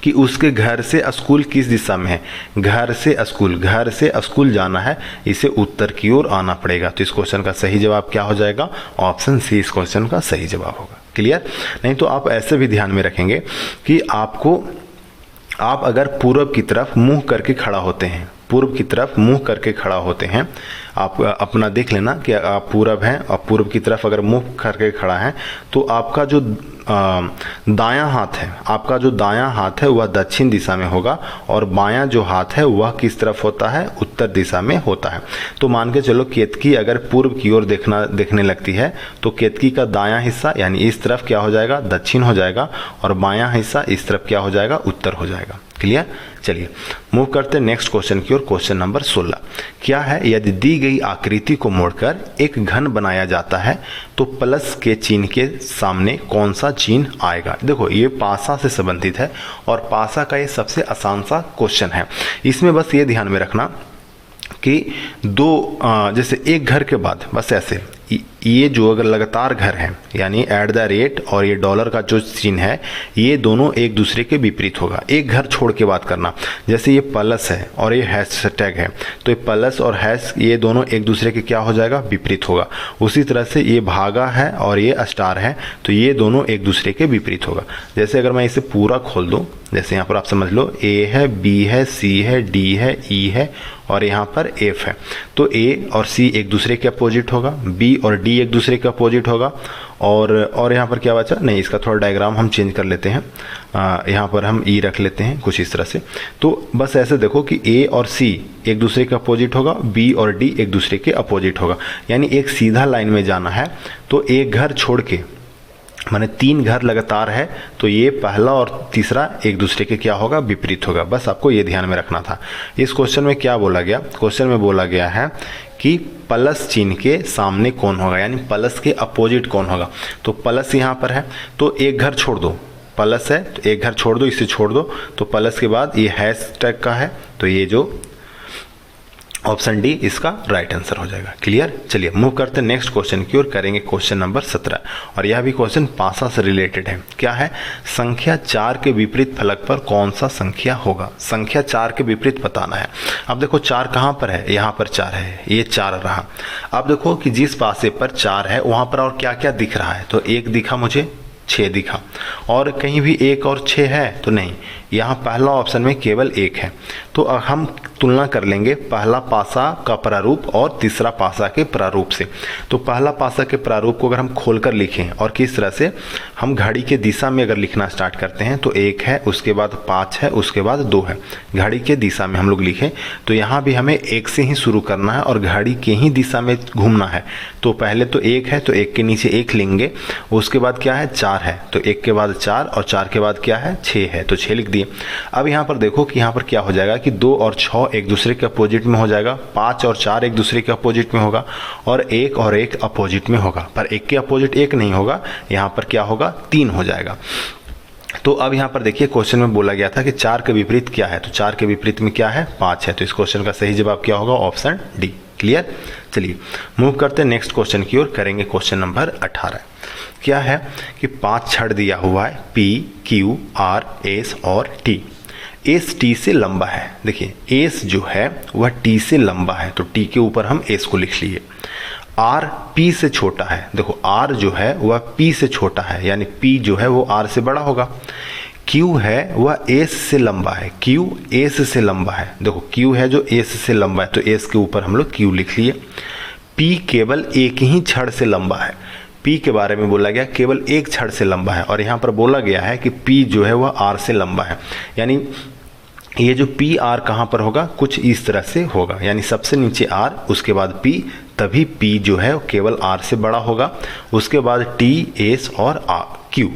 कि उसके घर से स्कूल किस दिशा में है। घर से स्कूल जाना है, इसे उत्तर की ओर आना पड़ेगा। तो इस क्वेश्चन का सही जवाब क्या हो जाएगा, ऑप्शन सी इस क्वेश्चन का सही जवाब होगा। क्लियर? नहीं तो आप ऐसे भी ध्यान में रखेंगे कि आप अगर पूर्व की तरफ मुंह करके खड़ा होते हैं, पूर्व की तरफ मुंह करके खड़ा होते हैं, आप अपना देख लेना कि आप पूर्व हैं और पूर्व की तरफ अगर मुंह करके खड़ा है तो आपका जो दायां हाथ है वह दक्षिण दिशा में होगा और बायां जो हाथ है वह किस तरफ होता है, उत्तर दिशा में होता है। तो मान के चलो केतकी अगर पूर्व की ओर देखने लगती है तो केतकी का दायां हिस्सा यानी इस तरफ क्या हो जाएगा, दक्षिण हो जाएगा और बायां हिस्सा इस तरफ क्या हो जाएगा, उत्तर हो जाएगा। क्लियर? चलिए मूव करते हैं नेक्स्ट क्वेश्चन की ओर। क्वेश्चन नंबर 16 क्या है, यदि दी गई आकृति को मोड़कर एक घन बनाया जाता है तो प्लस के चिन्ह के सामने कौन सा चिन्ह आएगा। देखो ये पासा से संबंधित है और पासा का ये सबसे आसान सा क्वेश्चन है। इसमें बस ये ध्यान में रखना कि जैसे एक घर के बाद बस ऐसे ये जो अगर लगातार घर है यानी @ और ये डॉलर का जो चिन्ह है ये दोनों एक दूसरे के विपरीत होगा। एक घर छोड़ के बात करना, जैसे ये प्लस है और ये हैशटैग है तो ये प्लस और हैश ये दोनों एक दूसरे के क्या हो जाएगा, विपरीत होगा। उसी तरह से ये भागा है और ये स्टार है तो ये दोनों एक दूसरे के विपरीत होगा। जैसे अगर मैं इसे पूरा खोल दूँ, जैसे यहाँ पर आप समझ लो ए है, बी है, सी है, डी है, ई है और यहाँ पर एफ है, तो ए और सी एक दूसरे के अपोजिट होगा, बी और डी एक दूसरे के अपोजिट होगा और यहाँ पर क्या बचा, नहीं इसका थोड़ा डायग्राम हम चेंज कर लेते हैं, यहाँ पर हम ई रख लेते हैं कुछ इस तरह से। तो बस ऐसे देखो कि ए और सी एक दूसरे के अपोजिट होगा, बी और डी एक दूसरे के अपोजिट होगा। यानी एक सीधा लाइन में जाना है तो एक घर छोड़ के माने 3 घर लगातार है तो ये पहला और तीसरा एक दूसरे के क्या होगा, विपरीत होगा। बस आपको ये ध्यान में रखना था। इस क्वेश्चन में क्या बोला गया, क्वेश्चन में बोला गया है कि प्लस चिन्ह के सामने कौन होगा, यानी प्लस के अपोजिट कौन होगा। तो प्लस यहाँ पर है तो एक घर छोड़ दो, प्लस है तो एक घर छोड़ दो, इसे छोड़ दो, तो प्लस के बाद ये हैशटैग का है तो ये जो ऑप्शन डी इसका राइट आंसर हो जाएगा। क्लियर? चलिए मूव करते हैं नेक्स्ट क्वेश्चन की ओर, करेंगे क्वेश्चन नंबर 17 और यह भी क्वेश्चन पासा से रिलेटेड है। क्या है, संख्या 4 के विपरीत फलक पर कौन सा संख्या होगा। संख्या 4 के विपरीत बताना है। अब देखो 4 कहाँ पर है, यहाँ पर 4 है, ये 4 रहा। अब देखो कि जिस पासे पर 4 है वहाँ पर और क्या क्या दिख रहा है, तो 1 दिखा मुझे, 6 दिखा, और कहीं भी 1 और 6 है तो नहीं, यहाँ पहला ऑप्शन में केवल 1 है। तो अब हम तुलना कर लेंगे पहला पासा का प्रारूप और तीसरा पासा के प्रारूप से। तो पहला पासा के प्रारूप को अगर हम खोलकर लिखें और किस तरह से हम घड़ी के दिशा में अगर लिखना स्टार्ट करते हैं तो 1 है, उसके बाद 5 है, उसके बाद 2 है। घड़ी के दिशा में हम लोग लिखें तो यहाँ भी हमें 1 से ही शुरू करना है और घड़ी के ही दिशा में घूमना है। तो पहले तो 1 है तो 1 के नीचे 1 लेंगे, उसके बाद क्या है 4 है तो 1 के बाद 4 और 4 के बाद क्या है 6 है तो 6 लिख दिए। अब यहाँ पर देखो कि यहाँ पर क्या हो जाएगा कि 2 और 6 एक दूसरे के अपोजिट में हो जाएगा, 5 और 4 एक दूसरे के अपोजिट में होगा और 1 और 1 अपोजिट में होगा, पर 1 के अपोजिट 1 नहीं होगा, यहाँ पर क्या होगा 3 हो जाएगा। तो अब यहाँ पर देखिए क्वेश्चन में बोला गया था कि 4 के विपरीत क्या है, तो 4 के विपरीत में क्या है 5 है, तो इस क्वेश्चन का सही जवाब क्या होगा ऑप्शन डी। क्लियर? चलिए मूव करते हैं नेक्स्ट क्वेश्चन की ओर, करेंगे क्वेश्चन नंबर 18। क्या है कि 5 छड़ दिया हुआ है, P, Q, R, S और T। एस टी से लंबा है। देखिए एस जो है वह टी से लंबा है तो टी के ऊपर हम एस को लिख लिए। आर पी से छोटा है, देखो आर जो है वह पी से छोटा है यानी पी जो है वो आर से बड़ा होगा। क्यू है वह एस से लंबा है, क्यू एस से लंबा है, देखो क्यू है जो एस से लंबा है तो एस के ऊपर हम लोग क्यू लिख लिए। पी केवल एक ही छड़ से लंबा है, पी के बारे में बोला गया केवल एक छड़ से लंबा है और यहाँ पर बोला गया है कि पी जो है वह आर से लंबा है, यानी ये जो पी आर कहाँ पर होगा कुछ इस तरह से होगा, यानी सबसे नीचे आर उसके बाद पी, तभी पी जो है केवल आर से बड़ा होगा, उसके बाद टी एस और क्यू।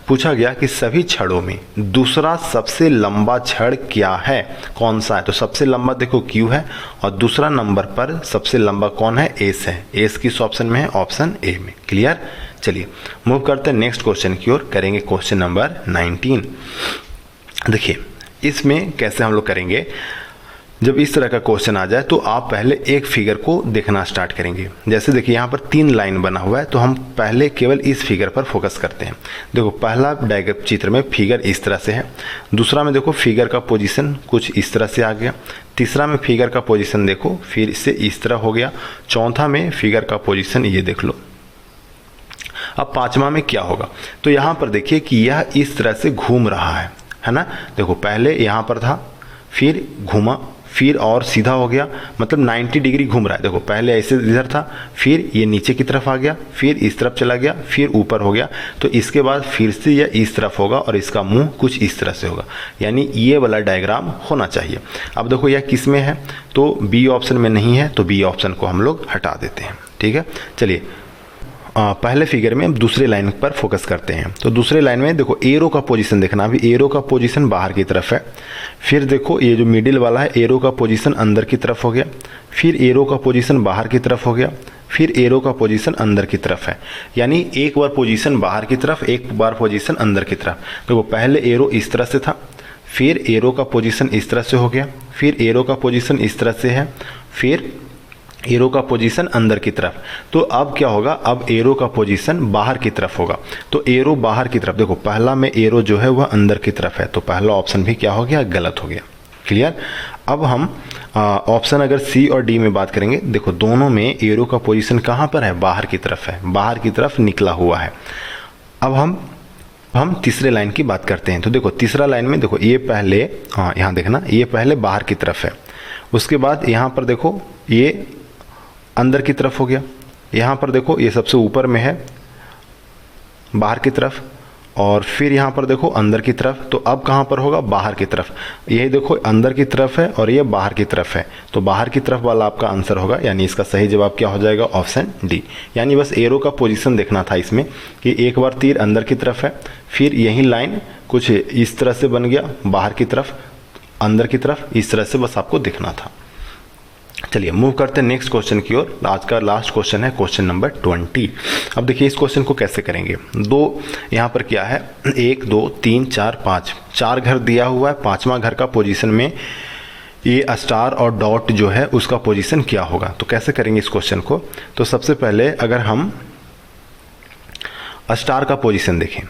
पूछा गया कि सभी छड़ों में दूसरा सबसे लंबा छड़ क्या है, कौन सा है। तो सबसे लंबा देखो Q है और दूसरा नंबर पर सबसे लंबा कौन है, S है। S किस ऑप्शन में है, ऑप्शन ए में। क्लियर। चलिए मूव करते हैं नेक्स्ट क्वेश्चन की ओर, करेंगे क्वेश्चन नंबर 19। देखिए इसमें कैसे हम लोग करेंगे, जब इस तरह का क्वेश्चन आ जाए तो आप पहले एक फिगर को देखना स्टार्ट करेंगे। जैसे देखिए यहाँ पर 3 लाइन बना हुआ है, तो हम पहले केवल इस फिगर पर फोकस करते हैं। देखो पहला डायग्राम चित्र में फिगर इस तरह से है, दूसरा में देखो फिगर का पोजीशन कुछ इस तरह से आ गया, तीसरा में फिगर का पोजीशन देखो फिर से इस तरह हो गया, चौथा में फिगर का पोजीशन ये देख लो। अब पांचवा में क्या होगा, तो यहाँ पर देखिए कि यह इस तरह से घूम रहा है ना। देखो पहले यहाँ पर था, फिर घूमा, फिर और सीधा हो गया, मतलब 90 डिग्री घूम रहा है। देखो पहले ऐसे इधर था, फिर ये नीचे की तरफ आ गया, फिर इस तरफ चला गया, फिर ऊपर हो गया, तो इसके बाद फिर से यह इस तरफ होगा और इसका मुंह कुछ इस तरह से होगा, यानी ये वाला डायग्राम होना चाहिए। अब देखो यह किस में है, तो बी ऑप्शन में नहीं है, तो बी ऑप्शन को हम लोग हटा देते हैं। ठीक है, चलिए पहले फिगर में हम दूसरे लाइन पर फोकस करते हैं। तो दूसरे लाइन में देखो एरो का पोजीशन देखना, अभी एरो का पोजीशन बाहर की तरफ है, फिर देखो ये जो मिडिल वाला है एरो का पोजीशन अंदर की तरफ हो गया, फिर एरो का पोजीशन बाहर की तरफ हो गया, फिर एरो का पोजीशन अंदर की तरफ है, यानी एक बार पोजीशन बाहर की तरफ, एक बार पोजीशन अंदर की तरफ। देखो पहले एरो इस तरह से था, फिर एरो का पोजीशन इस तरह से हो गया, फिर एरो का पोजीशन इस तरह से है, फिर एरो का पोजीशन अंदर की तरफ। तो अब क्या होगा, अब एरो का पोजीशन बाहर की तरफ होगा, तो एरो बाहर की तरफ। देखो पहला में एरो जो है वह अंदर की तरफ है, तो पहला ऑप्शन भी क्या हो गया, गलत हो गया। क्लियर। अब हम ऑप्शन अगर सी और डी में बात करेंगे, देखो दोनों में एरो का पोजीशन कहाँ पर है, बाहर की तरफ है, बाहर की तरफ निकला हुआ है। अब हम तीसरे लाइन की बात करते हैं। तो देखो तीसरा लाइन में देखो ये पहले, यहाँ देखना, ये पहले बाहर की तरफ है, उसके बाद यहाँ पर देखो ये अंदर की तरफ हो गया, यहाँ पर देखो ये सबसे ऊपर में है बाहर की तरफ, और फिर यहाँ पर देखो अंदर की तरफ। तो अब कहाँ पर होगा, बाहर की तरफ। ये देखो अंदर की तरफ है और ये बाहर की तरफ है, तो बाहर की तरफ वाला आपका आंसर होगा, यानी इसका सही जवाब क्या हो जाएगा, ऑप्शन डी। यानी बस एरो का पोजीशन देखना था इसमें कि एक बार तीर अंदर की तरफ है, फिर यही लाइन कुछ इस तरह से बन गया, बाहर की तरफ, अंदर की तरफ, इस तरह से बस आपको देखना था। चलिए मूव करते हैं नेक्स्ट क्वेश्चन की ओर। आज का लास्ट क्वेश्चन है क्वेश्चन नंबर 20। अब देखिए इस क्वेश्चन को कैसे करेंगे। दो यहाँ पर क्या है, 1 2 3 4 5, 4 घर दिया हुआ है, 5वां घर का पोजीशन में ये स्टार और डॉट जो है उसका पोजीशन क्या होगा। तो कैसे करेंगे इस क्वेश्चन को, तो सबसे पहले अगर हम स्टार का पोजीशन देखें,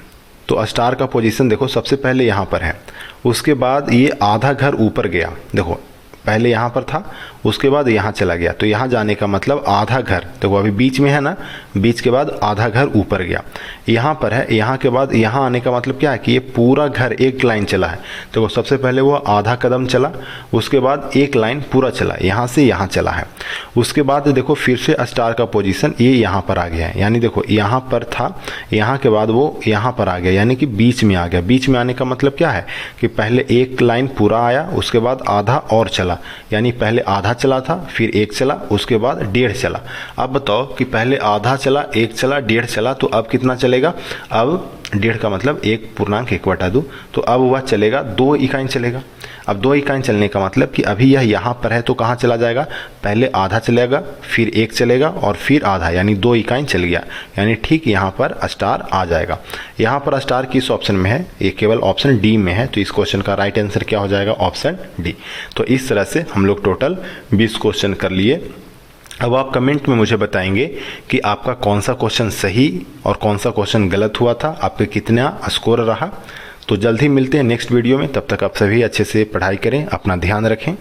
तो स्टार का पोजीशन देखो सबसे पहले यहाँ पर है, उसके बाद ये आधा घर ऊपर गया, देखो पहले यहाँ पर था, उसके बाद यहाँ चला गया, तो यहाँ जाने का मतलब आधा घर, देखो अभी बीच में है ना, बीच के बाद आधा घर ऊपर गया, यहाँ पर है, यहाँ के बाद यहाँ आने का मतलब क्या है कि ये पूरा घर एक लाइन चला है। देखो सबसे पहले वो आधा कदम चला, उसके बाद एक लाइन पूरा चला, यहाँ से यहाँ चला है, उसके बाद देखो फिर से स्टार का पोजीशन ये यहाँ पर आ गया है, यानी देखो यहाँ पर था, यहाँ के बाद वो यहाँ पर आ गया, यानी कि बीच में आ गया। बीच में आने का मतलब क्या है कि पहले एक लाइन पूरा आया, उसके बाद आधा और चला, यानी पहले आधा चला था, फिर एक चला, उसके बाद 1.5 चला। अब बताओ कि पहले आधा चला, एक चला, 1.5 चला, तो अब कितना चलेगा, अब 1.5 का मतलब 1.1/2, तो अब वह चलेगा 2 इकाई चलेगा। अब 2 इकाई चलने का मतलब कि अभी यह यहाँ पर है, तो कहाँ चला जाएगा, पहले आधा चलेगा, फिर एक चलेगा और फिर आधा, यानी 2 इकाई चल गया, यानी ठीक यहाँ पर स्टार आ जाएगा। यहाँ पर स्टार किस ऑप्शन में है, ये केवल ऑप्शन डी में है, तो इस क्वेश्चन का राइट आंसर क्या हो जाएगा, ऑप्शन डी। तो इस तरह से हम लोग टोटल 20 क्वेश्चन कर लिए। अब आप कमेंट में मुझे बताएंगे कि आपका कौन सा क्वेश्चन सही और कौन सा क्वेश्चन गलत हुआ था, आपके कितना स्कोर रहा। तो जल्द ही मिलते हैं नेक्स्ट वीडियो में, तब तक आप सभी अच्छे से पढ़ाई करें, अपना ध्यान रखें।